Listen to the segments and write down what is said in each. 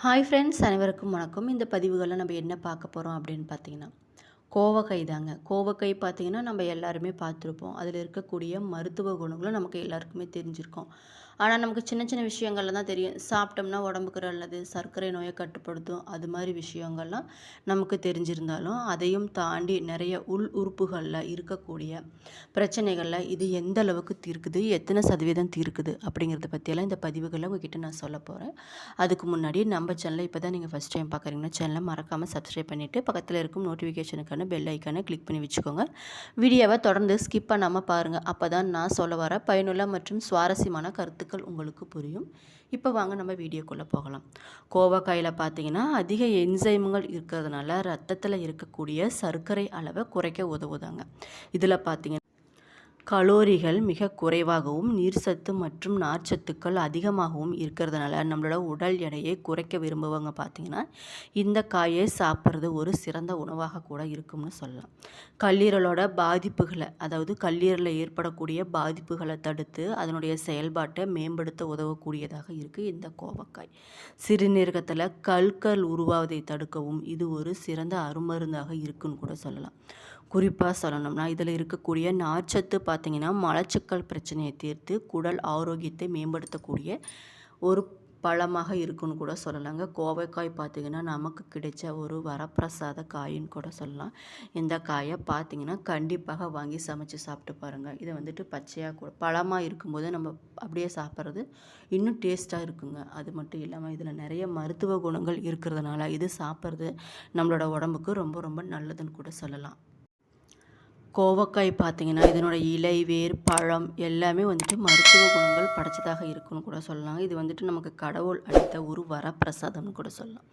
Hi friends, அனைவருக்கும் வணக்கம். இந்த பதிவுகளில் நம்ம என்ன பார்க்க போகிறோம் அப்படின்னு பார்த்தீங்கன்னா, கோவக்காய் தாங்க. கோவக்காய் பார்த்தீங்கன்னா நம்ம எல்லாருமே பார்த்துருப்போம். அதில் இருக்கக்கூடிய மருத்துவ குணங்களும் நமக்கு எல்லாருக்குமே தெரிஞ்சிருக்கும். ஆனால் நமக்கு சின்ன சின்ன விஷயங்கள்ல தான் தெரியும். சாப்பிட்டோம்னா உடம்புக்கு நல்லது, சர்க்கரை நோயை கட்டுப்படுத்தும், அது மாதிரி விஷயங்கள்லாம் நமக்கு தெரிஞ்சிருந்தாலும், அதையும் தாண்டி நிறைய உள் உறுப்புகளில் இருக்கக்கூடிய பிரச்சனைகளில் இது எந்த அளவுக்கு தீர்க்குது, எத்தனை சதவீதம் தீர்க்குது அப்படிங்கிறத பற்றியெல்லாம் இந்த பதிவுகளில் உங்ககிட்ட நான் சொல்ல போகிறேன். அதுக்கு முன்னாடி நம்ம சேனலை இப்போ தான் நீங்கள் ஃபஸ்ட் டைம் பார்க்குறீங்கன்னா சேனலை மறக்காமல் சப்ஸ்கிரைப் பண்ணிவிட்டு பக்கத்தில் இருக்கும் நோட்டிஃபிகேஷனுக்கான பெல் ஐக்கானை கிளிக் பண்ணி வச்சுக்கோங்க. வீடியோவை தொடர்ந்து ஸ்கிப் பண்ணாமல் பாருங்கள். அப்போ தான் நான் சொல்ல வர பயனுள்ள மற்றும் சுவாரஸ்யமான கருத்துக்கள் உங்களுக்கு புரியும். இப்போ வாங்க நம்ம வீடியோக்குள்ளே போகலாம். கோவக்காயில் பார்த்தீங்கன்னா அதிக என்சைம்கள் இருக்கிறதுனால ரத்தத்தில் இருக்கக்கூடிய சர்க்கரை அளவை குறைக்க உதவுதாங்க. இதில் பார்த்தீங்கன்னா கலோரிகள் மிக குறைவாகவும் நீர்சத்து மற்றும் நார்ச்சத்துக்கள் அதிகமாகவும் இருக்கிறதுனால நம்மளோட உடல் எடையை குறைக்க விரும்புவங்க பார்த்திங்கன்னா இந்த காயை சாப்பிட்றது ஒரு சிறந்த உணவாக கூட இருக்கும்னு சொல்லலாம். கல்லீரலோட பாதிப்புகளை, அதாவது கல்லீரலில் ஏற்படக்கூடிய பாதிப்புகளை தடுத்து அதனுடைய செயல்பாட்டை மேம்படுத்த உதவக்கூடியதாக இருக்குது இந்த கோவக்காய். சிறுநீரகத்தில் கற்கள் உருவாவதை தடுக்கவும் இது ஒரு சிறந்த அருமருந்தாக இருக்குன்னு கூட சொல்லலாம். குறிப்பாக சொல்லணும்னா இதில் இருக்கக்கூடிய நார்ச்சத்து பார்த்திங்கன்னா மலச்சிக்கல் பிரச்சனையை தீர்த்து குடல் ஆரோக்கியத்தை மேம்படுத்தக்கூடிய ஒரு பழமாக இருக்குன்னு கூட சொல்லலாங்க. கோவைக்காய் பார்த்திங்கன்னா நமக்கு கிடைச்ச ஒரு வரப்பிரசாத காயின்னு கூட சொல்லலாம். இந்த காயை பார்த்திங்கன்னா கண்டிப்பாக வாங்கி சமைச்சு சாப்பிட்டு பாருங்கள். இதை வந்துட்டு பச்சையாக கூட பழமாக இருக்கும்போது நம்ம அப்படியே சாப்பிட்றது இன்னும் டேஸ்ட்டாக இருக்குங்க. அது மட்டும் இல்லாமல் இதில் நிறைய மருத்துவ குணங்கள் இருக்கிறதுனால இது சாப்பிட்றது நம்மளோட உடம்புக்கு ரொம்ப ரொம்ப நல்லதுன்னு கூட சொல்லலாம். கோவக்காய் பார்த்திங்கன்னா இதனோட இலை, வேர், பழம் எல்லாமே வந்துட்டு மருத்துவ குணங்கள் படைச்சதாக இருக்குன்னு கூட சொல்லலாம். இது வந்துட்டு நமக்கு கடவுள் அளித்த ஒரு வரப்பிரசாதம்னு கூட சொல்லலாம்.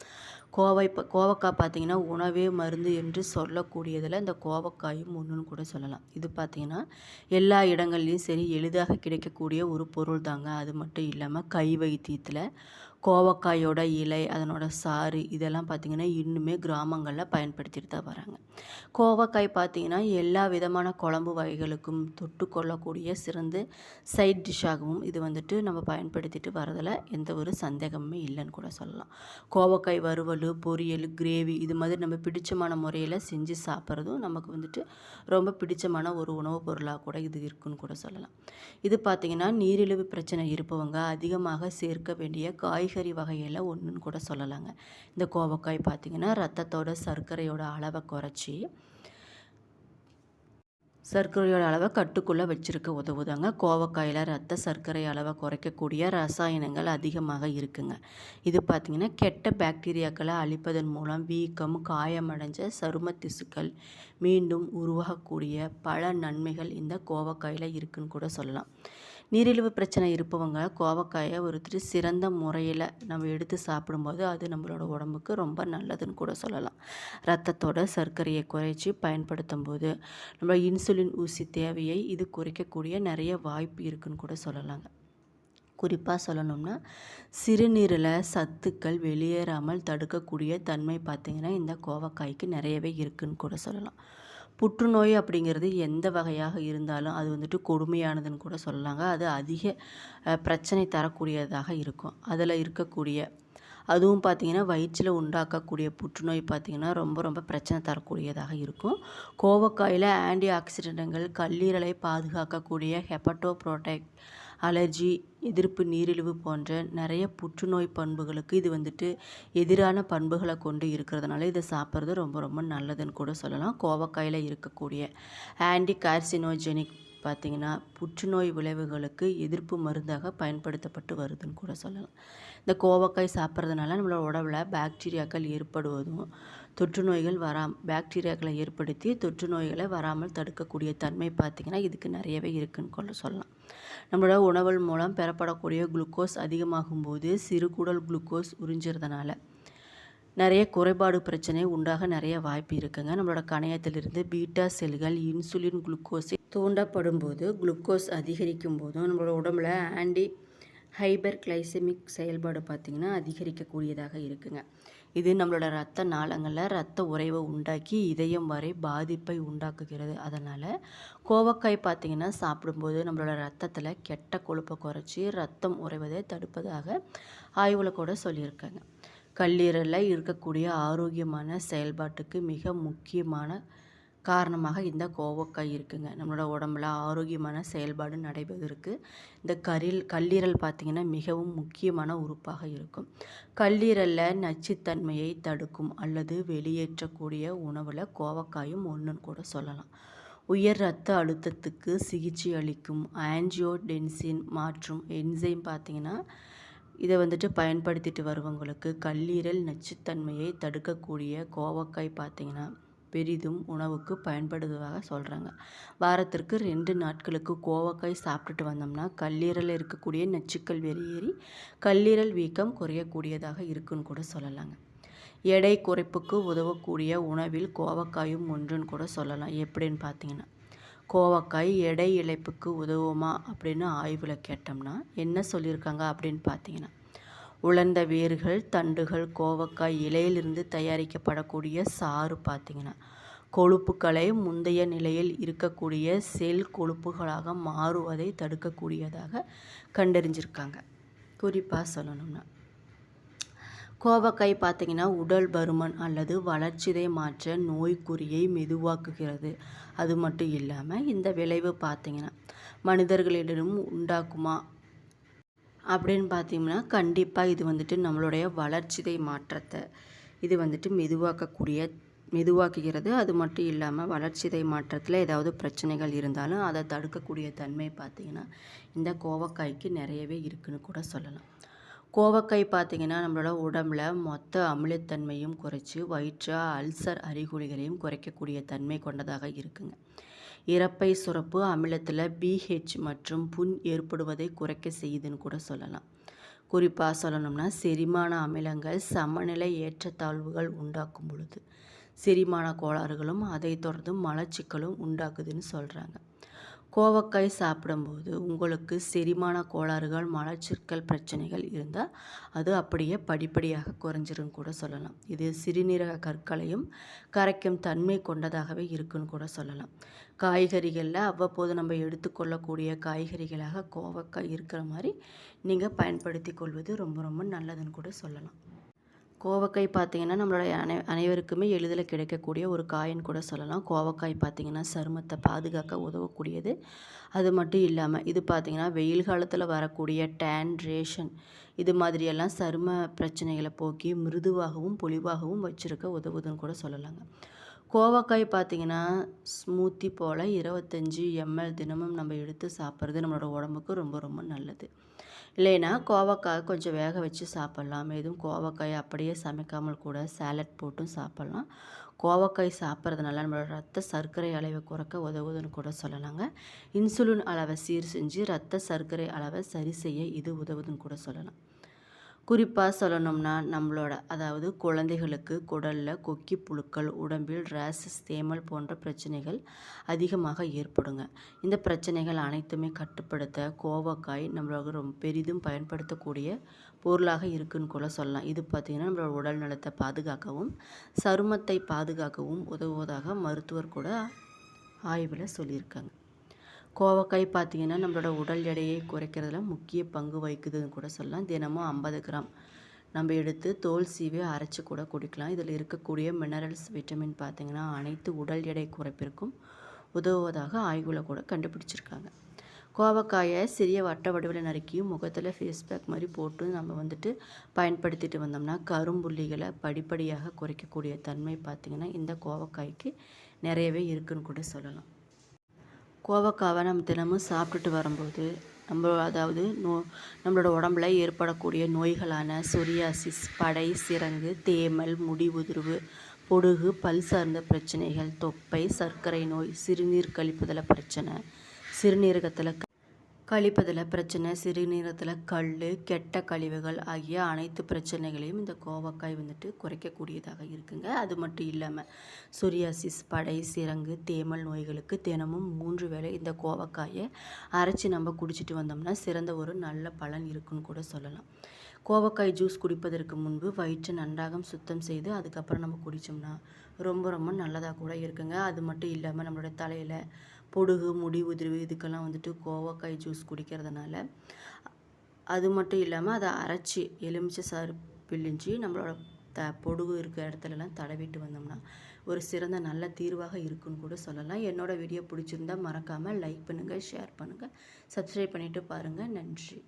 கோவக்காய் பார்த்திங்கன்னா உணவே மருந்து என்று சொல்லக்கூடியதில் இந்த கோவக்காயும் ஒன்றுன்னு கூட சொல்லலாம். இது பார்த்திங்கன்னா எல்லா இடங்கள்லையும் சரி எளிதாக கிடைக்கக்கூடிய ஒரு பொருள் தாங்க. அது மட்டும் இல்லாமல் கை வைத்தியத்தில் கோவக்காயோட இலை, அதனோட சாறு இதெல்லாம் பார்த்திங்கன்னா இன்னுமே கிராமங்களில் பயன்படுத்திட்டு தான் வராங்க. கோவக்காய் பார்த்திங்கன்னா எல்லா விதமான குழம்பு வகைகளுக்கும் தொட்டு கொள்ளக்கூடிய சிறந்த சைட் டிஷ்ஷாகவும் இது வந்துட்டு நம்ம பயன்படுத்திட்டு வரதில் எந்த ஒரு சந்தேகமுமே இல்லைன்னு கூட சொல்லலாம். கோவக்காய் வறுவல், பொரியல், கிரேவி இது மாதிரி நம்ம பிடிச்சமான முறையில் செஞ்சு சாப்பிட்றதும் நமக்கு வந்துட்டு ரொம்ப பிடிச்சமான ஒரு உணவுப் பொருளாக கூட இது இருக்குன்னு கூட சொல்லலாம். இது பார்த்திங்கன்னா நீரிழிவு பிரச்சனை இருப்பவங்க அதிகமாக சேர்க்க வேண்டிய காய்கறி வகையில் ஒன்றுன்னு கூட சொல்லலாங்க. இந்த கோவக்காய் பார்த்திங்கன்னா ரத்தத்தோட சர்க்கரையோட அளவை குறைச்சி சர்க்கரையோட அளவை கட்டுக்குள்ளே வச்சுருக்க உதவுதாங்க. கோவக்காயில் ரத்த சர்க்கரை அளவை குறைக்கக்கூடிய ரசாயனங்கள் அதிகமாக இருக்குங்க. இது பார்த்திங்கன்னா கெட்ட பாக்டீரியாக்களை அழிப்பதன் மூலம் வீக்கம், காயமடைஞ்ச சரும திசுக்கள் மீண்டும் உருவாகக்கூடிய பல நன்மைகள் இந்த கோவக்காயில் இருக்குன்னு கூட சொல்லலாம். நீரிழிவு பிரச்சனை இருப்பவங்க கோவக்காயை ஒருத்தர் சிறந்த முறையில் நம்ம எடுத்து சாப்பிடும்போது அது நம்மளோட உடம்புக்கு ரொம்ப நல்லதுன்னு கூட சொல்லலாம். ரத்தத்தோட சர்க்கரையை குறைச்சி பயன்படுத்தும் போது நம்ம இன்சுலின் ஊசி தேவையை இது குறைக்கக்கூடிய நிறைய வாய்ப்பு இருக்குன்னு கூட சொல்லலாங்க. குறிப்பாக சொல்லணும்னா சிறுநீரில் சத்துக்கள் வெளியேறாமல் தடுக்கக்கூடிய தன்மை பார்த்திங்கன்னா இந்த கோவக்காய்க்கு நிறையவே இருக்குன்னு கூட சொல்லலாம். புற்றுநோய் அப்படிங்கிறது எந்த வகையாக இருந்தாலும் அது வந்துட்டு கொடுமையானதுன்னு கூட சொல்லலாங்க. அது அதிக பிரச்சனை தரக்கூடியதாக இருக்கும். அதில் இருக்கக்கூடிய அதுவும் பார்த்திங்கன்னா வயிற்றில் உண்டாக்கக்கூடிய புற்றுநோய் பார்த்திங்கன்னா ரொம்ப ரொம்ப பிரச்சனை தரக்கூடியதாக இருக்கும். கோவக்காயில் ஆன்டி ஆக்சிடென்ட்கள் கல்லீரலை பாதுகாக்கக்கூடிய ஹெப்படோப்ரோடெக்ட், அலர்ஜி, எதிர்ப்பு, நீரிழிவு போன்ற நிறைய புற்றுநோய் பண்புகளுக்கு இது வந்துட்டு எதிரான பண்புகளை கொண்டு இருக்கிறதுனால இதை சாப்பிட்றது ரொம்ப ரொம்ப நல்லதுன்னு கூட சொல்லலாம். கோவக்காயில் இருக்கக்கூடிய ஆன்டி கார்சினோஜெனிக் பார்த்திங்கன்னா புற்றுநோய் விளைவுகளுக்கு எதிர்ப்பு மருந்தாக பயன்படுத்தப்பட்டு வருதுன்னு கூட சொல்லலாம். இந்த கோவக்காய் சாப்பிட்றதுனால நம்மளோட உடம்புல பாக்டீரியாக்கள் ஏற்படுவதும் தொற்று நோய்கள் பாக்டீரியாக்களை ஏற்படுத்தி தொற்று நோய்களை வராமல் தடுக்கக்கூடிய தன்மை பார்த்திங்கன்னா இதுக்கு நிறையவே இருக்குன்னு கூட சொல்லலாம். நம்மளோட உணவு மூலம் பெறப்படக்கூடிய குளுக்கோஸ் அதிகமாகும் போது சிறுகுடல் குளுக்கோஸ் உறிஞ்சுறதுனால நிறைய குறைபாடு பிரச்சனை உண்டாக நிறைய வாய்ப்பு இருக்குங்க. நம்மளோட கணையத்திலிருந்து பீட்டா செல்கள் இன்சுலின் குளுக்கோஸை தூண்டப்படும் போது குளுக்கோஸ் அதிகரிக்கும் போதும் நம்மளோட உடம்புல ஆன்டி ஹைப்பர் கிளைசெமிக் செயல்பாடு பார்த்திங்கன்னா அதிகரிக்கக்கூடியதாக இருக்குங்க. இது நம்மளோட இரத்த நாளங்களில் இரத்த உறைவை உண்டாக்கி இதயம் வரை பாதிப்பை உண்டாக்குகிறது. அதனால் கோவக்காய் பார்த்திங்கன்னா சாப்பிடும்போது நம்மளோட ரத்தத்தில் கெட்ட கொழுப்பை குறைச்சி ரத்தம் உறைவதை தடுப்பதாக ஆய்வில் கூட சொல்லியிருக்காங்க. கல்லீரலில் இருக்கக்கூடிய ஆரோக்கியமான செயல்பாட்டுக்கு மிக முக்கியமான காரணமாக இந்த கோவக்காய் இருக்குங்க. நம்மளோட உடம்புல ஆரோக்கியமான செயல்பாடு நடைபெறுவதற்கு இந்த கல்லீரல் பார்த்திங்கன்னா மிகவும் முக்கியமான உறுப்பாக இருக்கும். கல்லீரலில் நச்சுத்தன்மையை தடுக்கும் அல்லது வெளியேற்றக்கூடிய உணவில் கோவக்காயும் ஒன்றுன்னு கூட சொல்லலாம். உயர் இரத்த அழுத்தத்துக்கு சிகிச்சை அளிக்கும் ஆஞ்சியோடென்சின் மாற்றும் என்சைம் பார்த்திங்கன்னா இதை பயன்படுத்திட்டு வருவங்களுக்கு கல்லீரல் நச்சுத்தன்மையை தடுக்கக்கூடிய கோவக்காய் பார்த்திங்கன்னா பெரிதும் உணவுக்கு பயன்படுவதாக சொல்கிறாங்க. வாரத்திற்கு 2 நாட்களுக்கு கோவக்காய் சாப்பிட்டுட்டு வந்தோம்னா கல்லீரலில் இருக்கக்கூடிய நச்சுக்கள் வெளியேறி கல்லீரல் வீக்கம் குறையக்கூடியதாக இருக்குன்னு கூட சொல்லலாங்க. எடை குறைப்புக்கு உதவக்கூடிய உணவில் கோவக்காயும் ஒன்றுன்னு கூட சொல்லலாம். எப்படின்னு பார்த்தீங்கன்னா கோவக்காய் எடை இழப்புக்கு உதவுமா அப்படின்னு ஆய்வில் கேட்டோம்னா என்ன சொல்லியிருக்காங்க அப்படின்னு பார்த்தீங்கன்னா உலர்ந்த வேர்கள் தண்டுகள் கோவக்காய் இலையிலிருந்து தயாரிக்கப்படக்கூடிய சாறு பார்த்திங்கன்னா கொழுப்புகளை முந்தைய நிலையில் இருக்கக்கூடிய செல் கொழுப்புகளாக மாறுவதை தடுக்கக்கூடியதாக கண்டறிஞ்சிருக்காங்க. குறிப்பாக சொல்லணும்னா கோவக்காய் பார்த்திங்கன்னா உடல் பருமன் அல்லது வளர்ச்சிதை மாற்ற நோய்க்குறியை மெதுவாக்குகிறது. அது மட்டும் இல்லாமல் இந்த விளைவு பார்த்திங்கன்னா மனிதர்களிடம் உண்டாக்குமா அப்படின்னு பார்த்தீங்கன்னா கண்டிப்பாக இது நம்மளுடைய வளர்ச்சிதை மாற்றத்தை இது மெதுவாக்குகிறது. அது மட்டும் இல்லாமல் வளர்ச்சிதை மாற்றத்தில் ஏதாவது பிரச்சனைகள் இருந்தாலும் அதை தடுக்கக்கூடிய தன்மை பார்த்திங்கன்னா இந்த கோவக்காய்க்கு நிறையவே இருக்குன்னு கூட சொல்லலாம். கோவக்காய் பார்த்திங்கன்னா நம்மளோட உடம்புல மொத்த அமிலத்தன்மையும் குறைச்சி வயிற்று அல்சர் அறிகுறிகளையும் குறைக்கக்கூடிய தன்மை கொண்டதாக இருக்குங்க. இரைப்பை சுரப்பு அமிலத்தில் பிஹெச் மற்றும் புண் ஏற்படுவதை குறைக்க செய்யுதுன்னு கூட சொல்லலாம். குறிப்பாக சொல்லணும்னா செரிமான அமிலங்கள் சமநிலை ஏற்றத்தாழ்வுகள் உண்டாக்கும் பொழுது செரிமான கோளாறுகளும் அதை தொடர்ந்து மலச்சிக்கலும் உண்டாக்குதுன்னு சொல்கிறாங்க. கோவக்காய் சாப்பிடும்போது உங்களுக்கு செரிமான கோளாறுகள் மலச்சிக்கல் பிரச்சனைகள் இருந்தால் அது அப்படியே படிப்படியாக குறைஞ்சிருன்னு கூட சொல்லலாம். இது சிறுநீரக கற்களையும் கரைக்கும் தன்மை கொண்டதாகவே இருக்குன்னு கூட சொல்லலாம். காய்கறிகளில் அவ்வப்போது நம்ம எடுத்துக்கொள்ளக்கூடிய காய்கறிகளாக கோவக்காய் இருக்கிற மாதிரி நீங்கள் பயன்படுத்தி கொள்வது ரொம்ப ரொம்ப நல்லதுன்னு கூட சொல்லலாம். கோவக்காய் பார்த்திங்கன்னா நம்மளுடைய அனைவருக்குமே எளிதில் கிடைக்கக்கூடிய ஒரு காயின்னு கூட சொல்லலாம். கோவக்காய் பார்த்திங்கன்னா சருமத்தை பாதுகாக்க உதவக்கூடியது. அது மட்டும் இல்லாமல் இது பார்த்திங்கன்னா வெயில் காலத்தில் வரக்கூடிய டேன் ரேஷன் இது மாதிரியெல்லாம் சரும பிரச்சனைகளை போக்கி மிருதுவாகவும் பொலிவாகவும் வச்சுருக்க உதவுதுன்னு கூட சொல்லலாங்க. கோவக்காய் பார்த்திங்கன்னா ஸ்மூத்தி போல் 25 ml தினமும் நம்ம எடுத்து சாப்பிட்றது நம்மளோட உடம்புக்கு ரொம்ப ரொம்ப நல்லது. இல்லைன்னா கோவக்காய் கொஞ்சம் வேக வச்சு சாப்பிட்லாம். எதுவும் கோவக்காய் அப்படியே சமைக்காமல் கூட சாலட் போட்டும் சாப்பிட்லாம். கோவக்காய் சாப்பிட்றதுனால நம்மளோட ரத்த சர்க்கரை அளவை குறைக்க உதவுதுன்னு கூட சொல்லலாங்க. இன்சுலின் அளவை சீர் செஞ்சு ரத்த சர்க்கரை அளவை சரி செய்ய இது உதவுதுன்னு கூட சொல்லலாம். குறிப்பாக சொல்லணும்னா அதாவது குழந்தைகளுக்கு குடலில் கொக்கி புழுக்கள் உடம்பில் ரேஷஸ் தேமல் போன்ற பிரச்சனைகள் அதிகமாக ஏற்படுங்க. இந்த பிரச்சனைகள் அனைத்துமே கட்டுப்படுத்த கோவக்காய் நம்மளுக்கு ரொம்ப பெரிதும் பயன்படுத்தக்கூடிய பொருளாக இருக்குன்னு கூட சொல்லலாம். இது பார்த்திங்கன்னா நம்மளோட உடல் நலத்தை பாதுகாக்கவும் சருமத்தை பாதுகாக்கவும் உதவுவதாக மருத்துவர் கூட ஆய்வில் சொல்லியிருக்காங்க. கோவக்காய் பார்த்திங்கன்னா நம்மளோட உடல் எடையை குறைக்கிறதுல முக்கிய பங்கு வகிக்குதுன்னு கூட சொல்லலாம். தினமும் 50 கிராம் நம்ம எடுத்து தோல் சீவி அரைச்சி கூட குடிக்கலாம். இதில் இருக்கக்கூடிய மினரல்ஸ் விட்டமின் பார்த்திங்கன்னா அனைத்து உடல் எடை குறைப்பிற்கும் உதவுவதாக ஆய்வில் கூட கண்டுபிடிச்சிருக்காங்க. கோவக்காயை சிறிய வட்ட வடிவில் நறுக்கியும் முகத்தில் ஃபேஸ் பேக் மாதிரி போட்டு நம்ம பயன்படுத்திட்டு வந்தோம்னா கரும்புள்ளிகளை படிப்படியாக குறைக்கக்கூடிய தன்மை பார்த்திங்கன்னா இந்த கோவக்காய்க்கு நிறையவே இருக்குன்னு கூட சொல்லலாம். கோவக்காவை நம்ம தினமும் சாப்பிட்டுட்டு வரும்போது நம்மளோட உடம்புல ஏற்படக்கூடிய நோய்களான சொரியாசிஸ் படை சிரங்கு தேமல் முடி உதிர்வு பொடுகு பல் சார்ந்த பிரச்சனைகள் தொப்பை சர்க்கரை நோய் சிறுநீர் கழிப்பதில் பிரச்சனை சிறுநீரகத்தில் சிறுநீரகத்தில் கல் கெட்ட கழிவுகள் ஆகிய அனைத்து பிரச்சனைகளையும் இந்த கோவக்காய் குறைக்கக்கூடியதாக இருக்குங்க. அது மட்டும் இல்லாமல் சொரியாசிஸ் படை சிரங்கு தேமல் நோய்களுக்கு தினமும் 3 வேளை இந்த கோவக்காயை அரைச்சி நம்ம குடிச்சிட்டு வந்தோம்னா சிறந்த ஒரு நல்ல பலன் இருக்குன்னு கூட சொல்லலாம். கோவக்காய் ஜூஸ் குடிப்பதற்கு முன்பு வயிற்றை நன்றாக சுத்தம் செய்து அதுக்கப்புறம் நம்ம குடித்தோம்னா ரொம்ப ரொம்ப நல்லதாக கூட இருக்குங்க. அது மட்டும் இல்லாமல் நம்மளோட தலையில் பொடுகு முடி உதிர்வு இதுக்கெல்லாம் கோவக்காய் ஜூஸ் குடிக்கிறதுனால அது மட்டும் இல்லாமல் அதை அரைச்சி எலுமிச்சை சாறு பிழிஞ்சு நம்மளோட பொடுகு இருக்கிற இடத்துலலாம் தடவிட்டு வந்தோம்னா ஒரு சிறந்த நல்ல தீர்வாக இருக்குன்னு கூட சொல்லலாம். என்னோட வீடியோ பிடிச்சிருந்தா மறக்காமல் லைக் பண்ணுங்கள், ஷேர் பண்ணுங்கள், சப்ஸ்கிரைப் பண்ணிவிட்டு பாருங்கள். நன்றி.